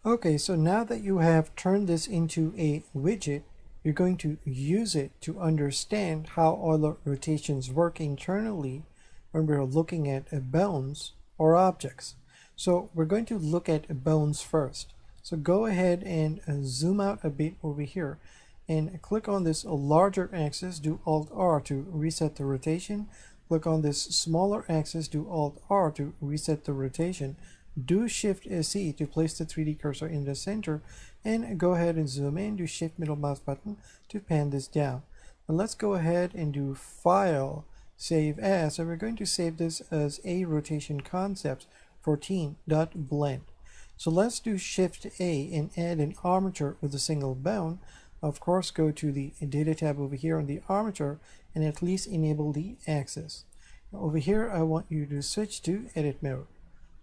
Okay, so now that you have turned this into a widget, you're going to use it to understand how Euler rotations work internally when we're looking at bones or objects. So we're going to look at bones first. So go ahead and zoom out a bit over here and click on this larger axis, do Alt-R to reset the rotation. Click on this smaller axis, do Alt-R to reset the rotation. Do Shift-C to place the 3D cursor in the center, and go ahead and zoom in. Do Shift middle mouse button to pan this down. Now let's go ahead and do File, Save As, and we're going to save this as A Rotation Concepts 14.blend. So let's do Shift-A and add an armature with a single bone. Of course, go to the Data tab over here on the armature and at least enable the axis. Now over here, I want you to switch to Edit Mode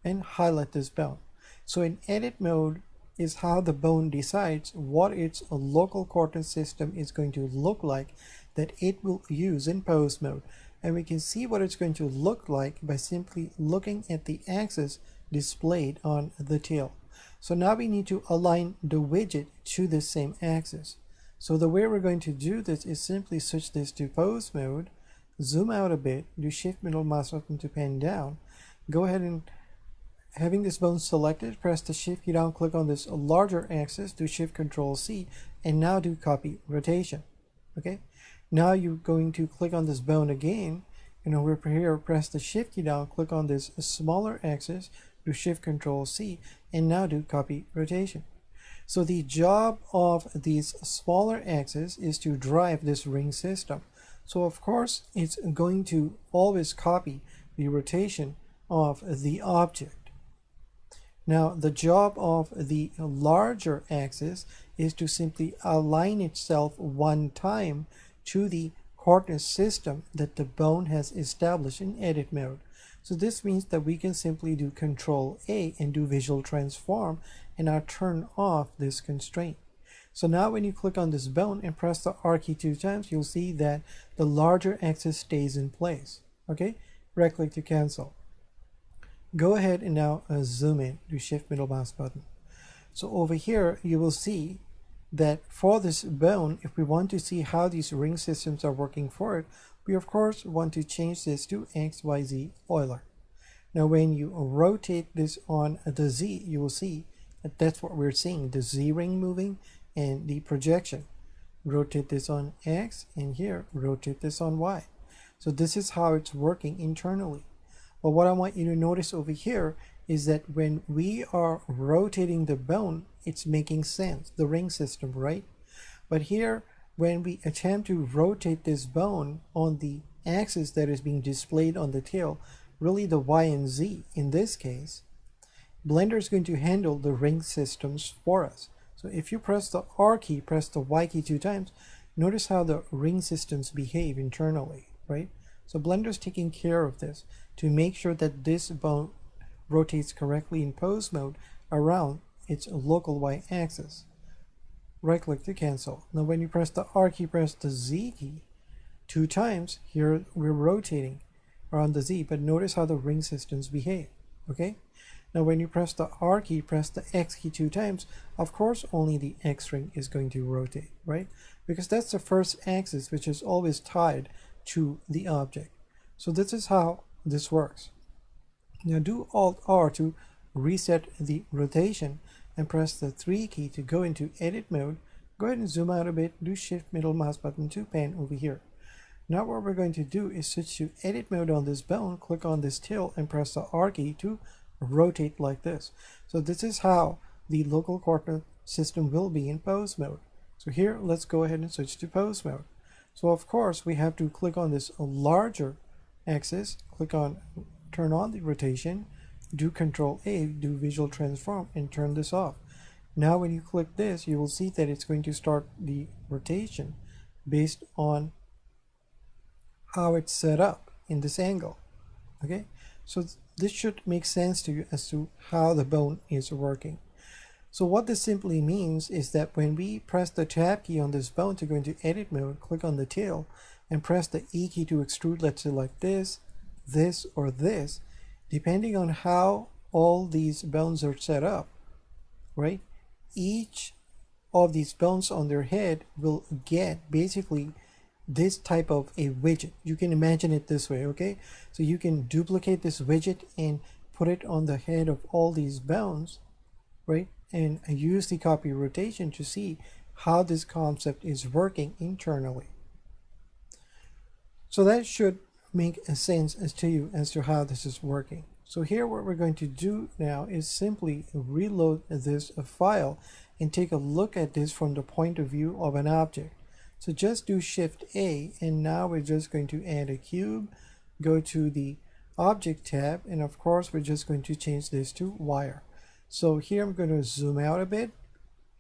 and highlight this bone. So in edit mode is how the bone decides what its local coordinate system is going to look like that it will use in pose mode. And we can see what it's going to look like by simply looking at the axis displayed on the tail. So now we need to align the widget to the same axis. So the way we're going to do this is simply switch this to pose mode, zoom out a bit, do Shift middle mouse button to pan down, go ahead and having this bone selected, press the Shift key down, click on this larger axis, do Shift Control C, and now do copy rotation. Okay, now you're going to click on this bone again, and over here, press the Shift key down, click on this smaller axis, do Shift Control C, and now do copy rotation. So the job of these smaller axes is to drive this ring system. So of course, it's going to always copy the rotation of the object. Now, the job of the larger axis is to simply align itself one time to the coordinate system that the bone has established in edit mode. So this means that we can simply do Control A and do visual transform and now turn off this constraint. So now when you click on this bone and press the R key 2 times, you'll see that the larger axis stays in place. Okay, right click to cancel. Go ahead and now zoom in, do Shift middle mouse button. So over here, you will see that for this bone, if we want to see how these ring systems are working for it, we of course want to change this to XYZ Euler. Now when you rotate this on the Z, you will see that that's what we're seeing, the Z ring moving and the projection. Rotate this on X, and here, rotate this on Y. So this is how it's working internally. But what I want you to notice over here is that when we are rotating the bone, it's making sense, the ring system, right? But here, when we attempt to rotate this bone on the axis that is being displayed on the tail, really the Y and Z in this case, Blender is going to handle the ring systems for us. So if you press the R key, press the Y key 2 times, notice how the ring systems behave internally, right? So Blender is taking care of this to make sure that this bone rotates correctly in pose mode around its local Y axis. Right click to cancel. Now when you press the R key, press the Z key 2 times, here we're rotating around the Z, but notice how the ring systems behave. Okay, now when you press the R key, press the X key 2 times, of course only the X ring is going to rotate, right? Because that's the first axis which is always tied to the object. So this is how this works. Now do Alt-R to reset the rotation and press the 3 key to go into edit mode. Go ahead and zoom out a bit, do Shift middle mouse button to pan over here. Now what we're going to do is switch to edit mode on this bone, click on this tail and press the R key to rotate like this. So this is how the local coordinate system will be in pose mode. So here, let's go ahead and switch to pose mode. So of course we have to click on this larger axis, click on turn on the rotation, do Control A, do visual transform and turn this off. Now when you click this, you will see that it's going to start the rotation based on how it's set up in this angle. Okay, so this should make sense to you as to how the bone is working. So what this simply means is that when we press the tab key on this bone to go into edit mode, click on the tail and press the E key to extrude, let's say like this, this, or this, depending on how all these bones are set up, right? each of these bones on their head will get basically this type of a widget. You can imagine it this way, okay? So you can duplicate this widget and put it on the head of all these bones, right? And use the copy rotation to see how this concept is working internally. So that should make a sense as to you as to how this is working. So here what we're going to do now is simply reload this file and take a look at this from the point of view of an object. So just do Shift A, and now we're just going to add a cube, go to the Object tab, and of course we're just going to change this to wire. So here I'm going to zoom out a bit,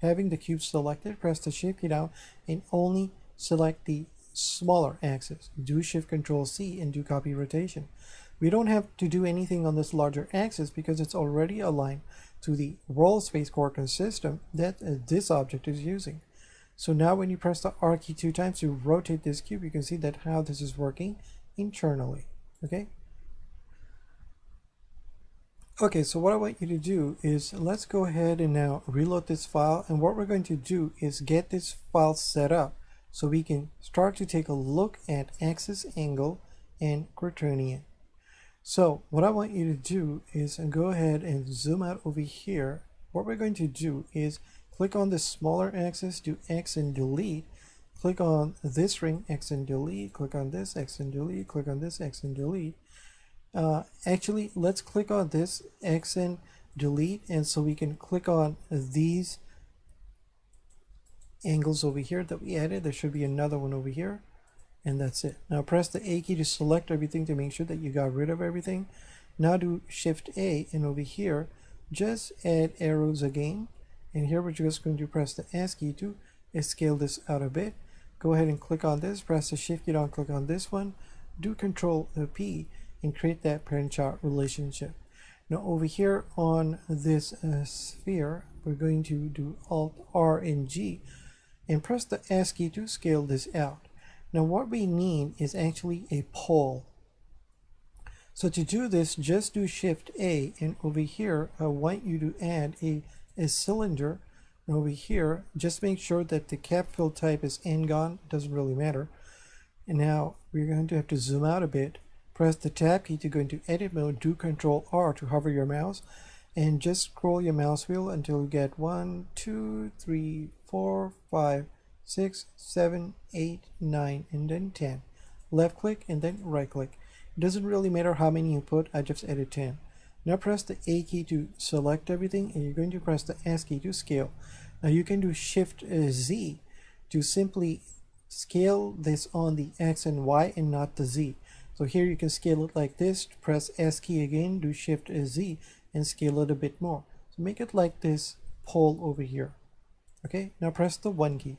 having the cube selected, press the Shift key down and only select the smaller axis. Do Shift Control C and do copy rotation. We don't have to do anything on this larger axis because it's already aligned to the World Space Coordinate System that this object is using. So now when you press the R key 2 times to rotate this cube, you can see that how this is working internally. Okay, so what I want you to do is let's go ahead and now reload this file, and what we're going to do is get this file set up so we can start to take a look at axis angle and quaternion. So what I want you to do is go ahead and zoom out over here. What we're going to do is click on the smaller axis, do X and delete, click on this ring, X and delete, click on this, X and delete, click on this, X and delete. Actually, let's click on this, X and delete, and so we can click on these angles over here that we added. There should be another one over here, and that's it. Now press the A key to select everything to make sure that you got rid of everything. Now do Shift A, and over here just add arrows again, and here we're just going to press the S key to scale this out a bit. Go ahead and click on this, press the Shift key down, click on this one, do Control P and create that parent-child relationship. Now over here on this sphere, we're going to do Alt R and G and press the S key to scale this out. Now what we need is actually a pole. So to do this, just do Shift A, and over here I want you to add a cylinder. And over here, just make sure that the cap fill type is N-gon, it doesn't really matter. And now we're going to have to zoom out a bit. Press the tab key to go into edit mode, do Control R to hover your mouse, and just scroll your mouse wheel until you get 1, 2, 3, 4, 5, 6, 7, 8, 9, and then 10. Left click and then right click. It doesn't really matter how many you put, I just added 10. Now press the A key to select everything, and you're going to press the S key to scale. Now you can do Shift Z to simply scale this on the X and Y and not the Z. So here you can scale it like this, press S key again, do Shift Z and scale it a bit more. So make it like this pole over here. Okay, now press the 1 key.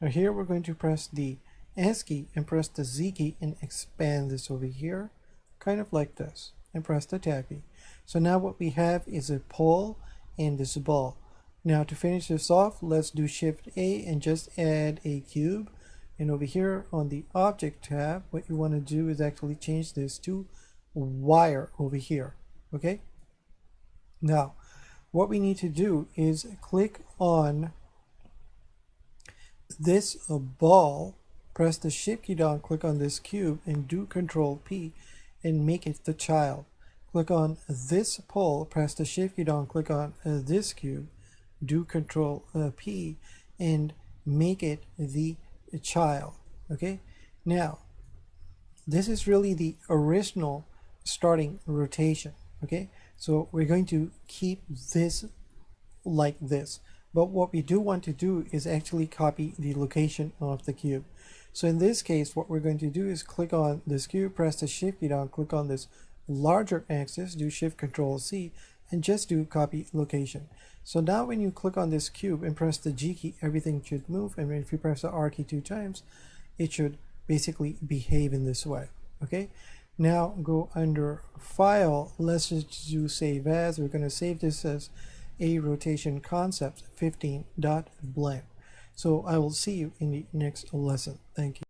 Now here we're going to press the S key and press the Z key and expand this over here, kind of like this, and press the tab key. So now what we have is a pole and this ball. Now to finish this off, let's do Shift A and just add a cube. And over here on the Object tab, what you want to do is actually change this to wire over here. Okay, now what we need to do is click on this ball, press the Shift key down, click on this cube and do Control P and make it the child. Click on this pole, press the Shift key down, click on this cube, do Control P and make it the child. Okay, now this is really the original starting rotation. Okay, so we're going to keep this like this, but what we do want to do is actually copy the location of the cube. So in this case, what we're going to do is click on this cube, press the Shift key down, click on this larger axis, do Shift Control C and just do copy location. So now when you click on this cube and press the G key, everything should move, and if you press the R key 2 times, it should basically behave in this way. Okay, now go under File, let's just do Save As. We're going to save this as a rotation concept 15.blend. So I will see you in the next lesson. Thank you.